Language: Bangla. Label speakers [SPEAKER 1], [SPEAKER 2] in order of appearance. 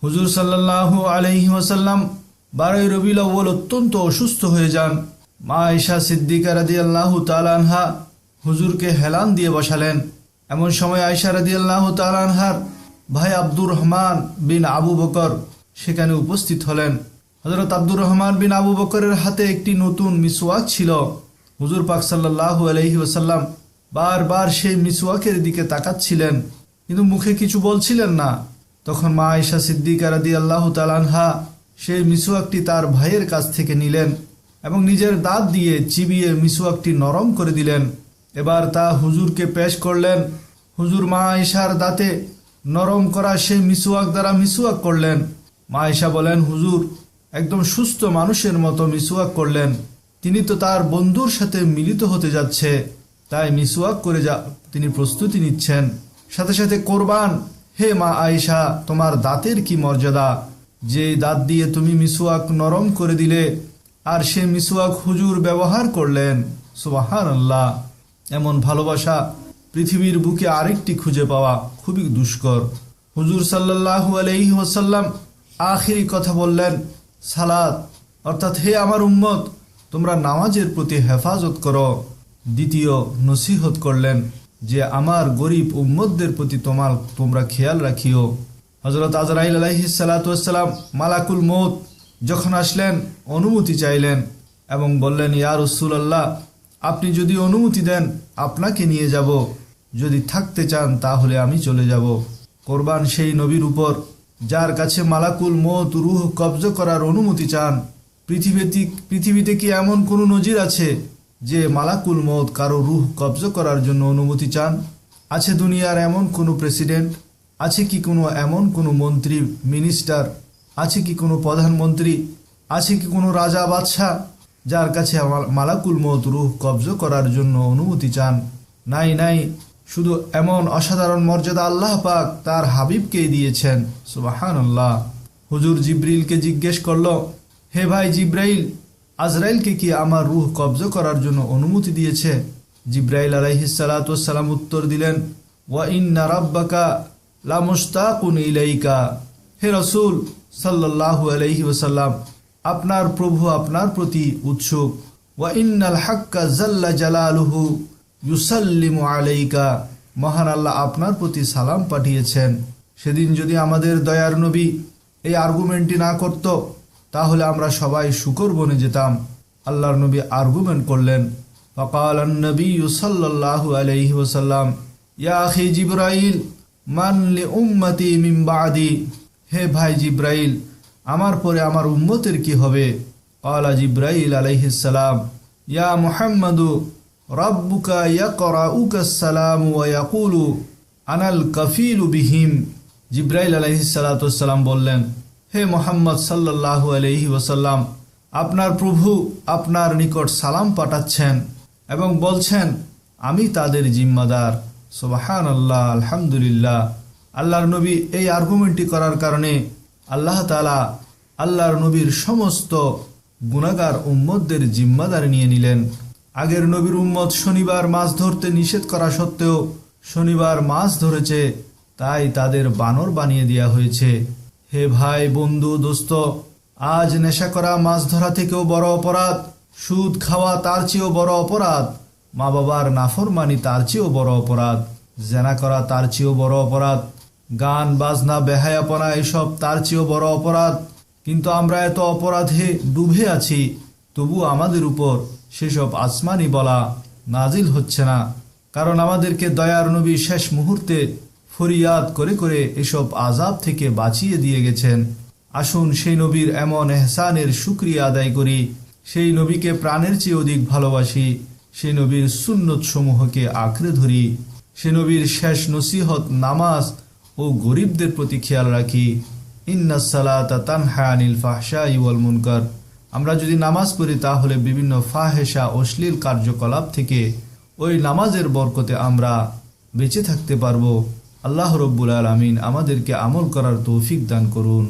[SPEAKER 1] হুজুর সাল্লাল্লাহু আলাইহি ওয়াসাল্লাম 12 রবিউল আউয়াল অত্যন্ত অসুস্থ হয়ে যান। মা আয়েশা সিদ্দিকা রাদিয়াল্লাহু তাআলা আনহা হুজুরকে হেলান দিয়ে বসালেন। এমন সময় আয়েশা রাদিয়াল্লাহু তাআলা আনহার ভাই আব্দুর রহমান বিন আবু বকর সেখানে উপস্থিত হলেন। হযরত আব্দুর রহমান বিন আবু বকরের হাতে একটি নতুন মিসওয়াক ছিল। হুজুর পাক সাল্লাল্লাহু আলাইহি ওয়াসাল্লাম বারবার সেই মিসওয়াকের দিকে তাকাচ্ছিলেন, কিন্তু মুখে কিছু বলছিলেন না। তখন মা আয়েশা সিদ্দিকা রাদিয়াল্লাহু তাআলা আনহা সেই মিসওয়াকটি তার ভাইয়ের কাছ থেকে নিলেন এবং নিজের দাঁত দিয়ে চিবিয়ে মিসওয়াকটি নরম করে দিলেন। এবার তা হুজুরকে পেশ করলেন। হুজুর মা আয়েশার দাঁতে নরম করা সেই মিসওয়াক দ্বারা মিসওয়াক করলেন। মা আয়েশা বলেন, হুজুর একদম সুস্থ মানুষের মতো মিসওয়াক করলেন। তিনি তো তার বন্ধুর সাথে মিলিত হতে যাচ্ছে, তাই মিসওয়াক করে তিনি প্রস্তুতি নিচ্ছেন। সাথে সাথে কোরবান, হে মা আয়েশা, তোমার দাঁতের কি মর্যাদা, যে দাঁত দিয়ে তুমি মিসওয়াক নরম করে দিলে আর সে মিসওয়াক হুজুর ব্যবহার করলেন। সুবহানাল্লাহ। এমন ভালোবাসা পৃথিবীর বুকে আরেকটি খুঁজে পাওয়া খুবই দুষ্কর। হুজুর সাল্লাল্লাহু আলাইহি ওয়াসাল্লাম আখিরি কথা বললেন সালাত, অর্থাৎ হে আমার উম্মত, তোমরা নামাজের প্রতি হেফাজত করো। দ্বিতীয় নসিহত করলেন যে আমার গরিব উম্মতদের প্রতি তোমরা খেয়াল রাখিও। হযরত আজরাইল আলাইহিস সালাতু ওয়াস সালাম মালাকুল মউত যখন আসলেন অনুমতি চাইলেন এবং বললেন, ইয়া রাসূলুল্লাহ, আপনি যদি অনুমতি দেন আপনাকে নিয়ে যাব, যদি থাকতে চান তাহলে আমি চলে যাব। কোরবান সেই নবীর উপর যার কাছে মালাকুল মউত রূহ কবজ করার অনুমতি চান। পৃথিবীতে কি এমন কোনো নজির আছে যে মালাকুল মউত কারো রূহ কবজ করার জন্য অনুমতি চান? আছে দুনিয়ার এমন কোনো প্রেসিডেন্ট? আছে কি কোনো এমন কোনো মন্ত্রী মিনিস্টার? আছে কি কোনো প্রধানমন্ত্রী? আছে কি কোনো রাজা বাদশাহ যার কাছে মালাকুল মউত রূহ কবজ করার জন্য অনুমতি চান? নাই নাই। শুধু এমন অসাধারণ মর্যাদা আল্লাহ পাক তার হাবিবকেই দিয়েছেন। সুবহানাল্লাহ। হুজুর জিব্রাইলকে জিজ্ঞেস করল, হে ভাই জিব্রাইল, আজরাইলকে কি আমার রূহ কবজ করার জন্য অনুমতি দিয়েছে? জিব্রাইল আলাইহিস সালাতু ওয়াস সালাম উত্তর দিলেন, ওয়া ইন্না রাব্বাকা লামুশতাকুন ইলাইকা। হে রাসূল সাল্লাল্লাহু আলাইহি ওয়াসাল্লাম, আপনার প্রভু আপনার প্রতি উৎসুক। ওয়া ইন্নাল হাক্কা জাল্লা জালালুহু ইউসাল্লিমু আলাইকা। মহান আল্লাহ আপনার প্রতি সালাম পাঠিয়েছেন। সেদিন যদি আমাদের দয়ার নবী এই আর্গুমেন্টটি না করত তাহলে আমরা সবাই শুকর বনে যেতাম। আল্লাহর নবী আর্গুমেন্ট করলেন। ফাকালান নবী সাল্লাল্লাহু আলাইহি ওয়াসাল্লাম, ইয়া আখি জিবরাইল, মান লি উম্মতি মিন বাদি। হে ভাই জিব্রাইল, আমার পরে আমার উম্মতের কি হবে? ক্বালা জিব্রাইল আলাইহিস সালাম, ইয়া মুহাম্মাদু রাব্বুকা ইয়াকরাউকা সালাম ওয়া ইয়াকুলু আনাল কাফিলু বিহিম। জিব্রাইল আলাইহিস সালাতু ওয়াস সালাম বললেন, হে মুহাম্মদ সাল্লাল্লাহু আলাইহি ওয়াসাল্লাম, আপনার প্রভু আপনার নিকট সালাম পাঠাচ্ছেন এবং বলছেন আমি তাদের জিম্মাদার। সুবহানাল্লাহ, আলহামদুলিল্লাহ। আল্লাহর নবী এই আর্গুমেন্টটি করার কারণে আল্লাহ তাআলা আল্লাহর নবীর সমস্ত গুনাহগার উম্মতদের জিম্মাদার নিয়ে নিলেন। আগের নবীর উম্মত শনিবার মাছ ধরতে নিষেধ করা সত্ত্বেও শনিবার মাছ ধরেছে, তাই তাদের বানর বানিয়ে দেওয়া হয়েছে। হে ভাই, বন্ধু, দোস্ত, আজ নেশা করা মাছ ধরা থেকেও বড় অপরাধ, সুদ খাওয়া তার চেয়েও বড় অপরাধ, মা বাবার নাফরমানি তার চেয়েও বড় অপরাধ, জেনা করা তার চেয়েও বড় অপরাধ, গান বাজনা বেহায়াপনা এসব তার চেয়েও বড় অপরাধ। কিন্তু আমরা এত অপরাধে ডুবে আছি, তবু আমাদের উপর সেসব আসমানি বলা নাজিল হচ্ছে না, কারণ আমাদেরকে দয়ার নবী শেষ মুহূর্তে ফরিয়াদ করে করে এসব আযাব থেকে বাঁচিয়ে দিয়ে গেছেন। আসুন সেই নবীর এমন এহসানের শুকরিয়া আদায় করি, সেই নবীকে প্রাণের চেয়ে অধিক ভালোবাসি, সেই নবীর সুন্নত সমূহকে আঁকড়ে ধরি, সে নবীর শেষ নসিহত নামাজ ও গরিবদের প্রতি খেয়াল রাখি। ইন্নাস সালাতা তানহা আনিল ফাহশাই ওয়াল মুনকার। আমরা যদি নামাজ পড়ি তাহলে বিভিন্ন ফাহেশা অশ্লীল কার্যকলাপ থেকে ওই নামাজের বরকতে আমরা বেঁচে থাকতে পারবো। আল্লাহ রব্বুল আলামিন আমাদেরকে আমল করার তৌফিক দান করুন।